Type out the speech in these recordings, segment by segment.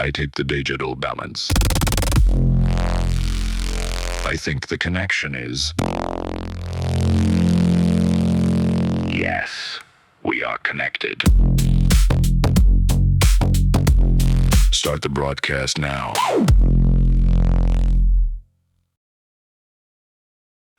I take the digital balance. I think the connection is... Yes, we are connected. Start the broadcast now.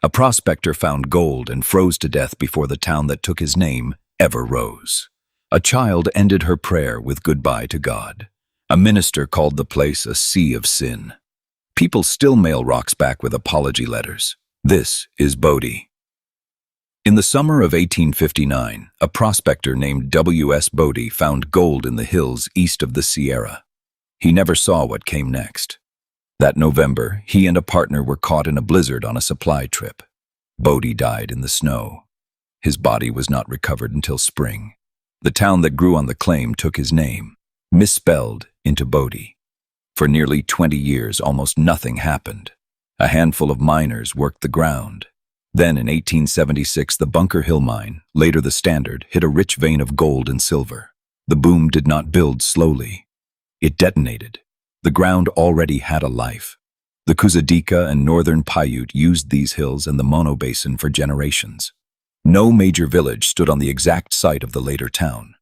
A prospector found gold and froze to death before the town that took his name ever rose. A child ended her prayer with goodbye to God. A minister called the place a sea of sin. People still mail rocks back with apology letters. This is Bodie. In the summer of 1859, a prospector named W.S. Bodie found gold in the hills east of the Sierra. He never saw what came next. That November, he and a partner were caught in a blizzard on a supply trip. Bodie died in the snow. His body was not recovered until spring. The town that grew on the claim took his name, misspelled, into Bodie. For nearly 20 years, almost nothing happened. A handful of miners worked the ground. Then in 1876, the Bunker Hill mine, later the Standard, hit a rich vein of gold and silver. The boom did not build slowly. It detonated. The ground already had a life. The Kuzadika and northern Paiute used these hills and the Mono Basin for generations. No major village stood on the exact site of the later town.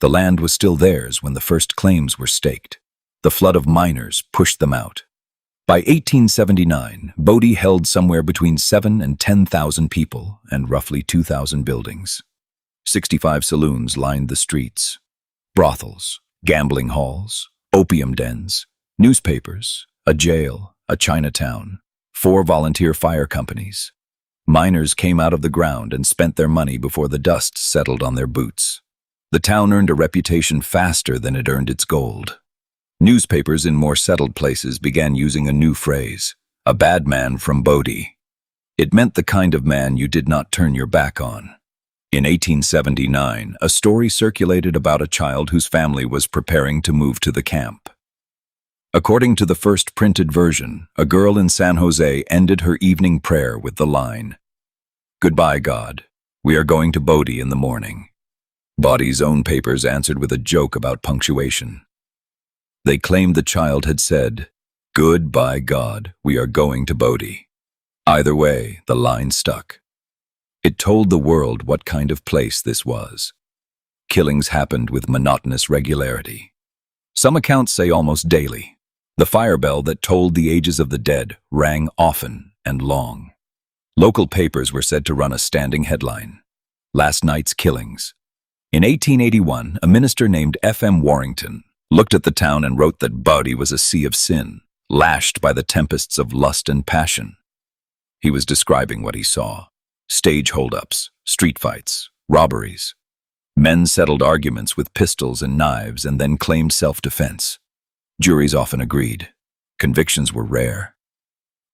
The land was still theirs when the first claims were staked. The flood of miners pushed them out. By 1879, Bodie held somewhere between 7,000 and 10,000 people and roughly 2,000 buildings. 65 saloons lined the streets. Brothels, gambling halls, opium dens, newspapers, a jail, a Chinatown, 4 volunteer fire companies. Miners came out of the ground and spent their money before the dust settled on their boots. The town earned a reputation faster than it earned its gold. Newspapers in more settled places began using a new phrase, a bad man from Bodie. It meant the kind of man you did not turn your back on. In 1879, a story circulated about a child whose family was preparing to move to the camp. According to the first printed version, a girl in San Jose ended her evening prayer with the line, "Goodbye, God. We are going to Bodie in the morning." Bodie's own papers answered with a joke about punctuation. They claimed the child had said, "Goodbye, God, we are going to Bodie." Either way, the line stuck. It told the world what kind of place this was. Killings happened with monotonous regularity. Some accounts say almost daily. The fire bell that told the ages of the dead rang often and long. Local papers were said to run a standing headline, "Last night's killings." In 1881, a minister named F.M. Warrington looked at the town and wrote that Bodie was a sea of sin, lashed by the tempests of lust and passion. He was describing what he saw: stage holdups, street fights, robberies. Men settled arguments with pistols and knives and then claimed self-defense. Juries often agreed. Convictions were rare.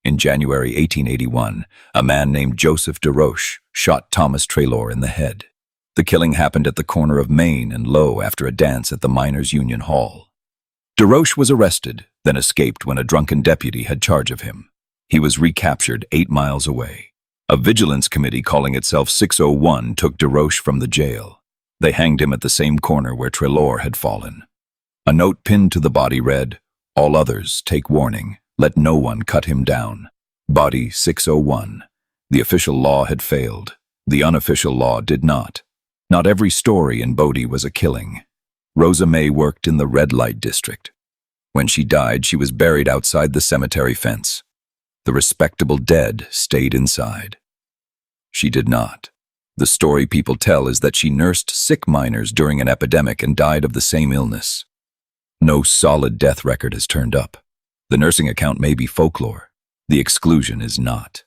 In January 1881, a man named Joseph DeRoche shot Thomas Traylor in the head. The killing happened at the corner of Main and Low after a dance at the Miners' Union Hall. DeRoche was arrested, then escaped when a drunken deputy had charge of him. He was recaptured 8 miles away. A vigilance committee calling itself 601 took DeRoche from the jail. They hanged him at the same corner where Traylor had fallen. A note pinned to the body read, "All others, take warning. Let no one cut him down. Body 601. The official law had failed. The unofficial law did not. Not every story in Bodie was a killing. Rosa May worked in the red light district. When she died, she was buried outside the cemetery fence. The respectable dead stayed inside. She did not. The story people tell is that she nursed sick miners during an epidemic and died of the same illness. No solid death record has turned up. The nursing account may be folklore. The exclusion is not.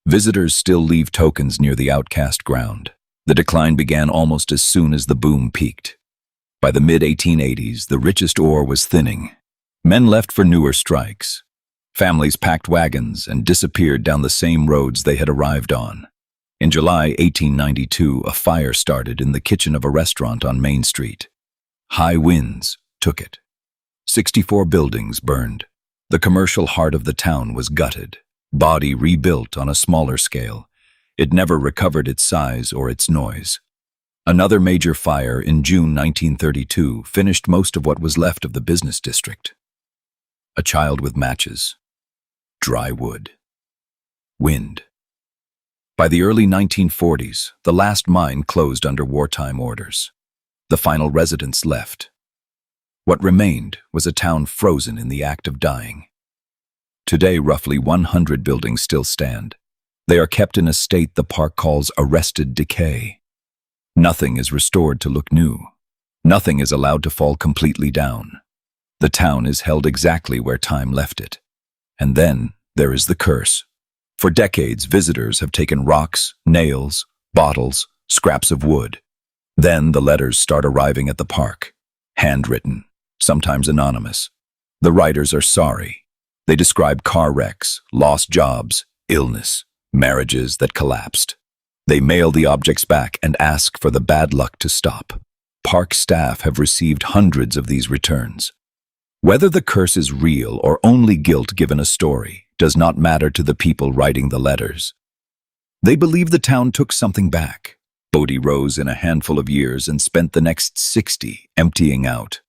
Visitors still leave tokens near the outcast ground. The decline began almost as soon as the boom peaked. By the mid-1880s, the richest ore was thinning. Men left for newer strikes. Families packed wagons and disappeared down the same roads they had arrived on. In July 1892, a fire started in the kitchen of a restaurant on Main Street. High winds took it. 64 buildings burned. The commercial heart of the town was gutted. Bodie rebuilt on a smaller scale. It never recovered its size or its noise. Another major fire in June 1932 finished most of what was left of the business district. A child with matches, dry wood, wind. By the early 1940s, the last mine closed under wartime orders. The final residents left. What remained was a town frozen in the act of dying. Today, roughly 100 buildings still stand. They are kept in a state the park calls arrested decay. Nothing is restored to look new. Nothing is allowed to fall completely down. The town is held exactly where time left it. And then there is the curse. For decades, visitors have taken rocks, nails, bottles, scraps of wood. Then the letters start arriving at the park. Handwritten, sometimes anonymous. The writers are sorry. They describe car wrecks, lost jobs, illness, marriages that collapsed. They mail the objects back and ask for the bad luck to stop. Park staff have received hundreds of these returns. Whether the curse is real or only guilt given a story does not matter to the people writing the letters. They believe the town took something back. Bodie rose in a handful of years and spent the next 60 emptying out.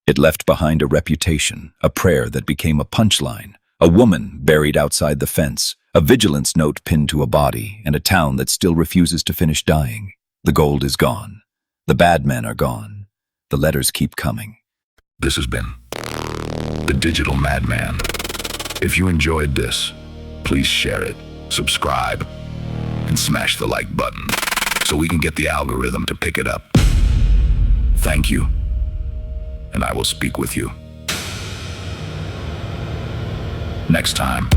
It left behind a reputation, a prayer that became a punchline, a woman buried outside the fence, a vigilance note pinned to a body, and a town that still refuses to finish dying. The gold is gone. The bad men are gone. The letters keep coming. This has been the Digital Madman. If you enjoyed this, please share it, subscribe, and smash the like button so we can get the algorithm to pick it up. Thank you, and I will speak with you next time.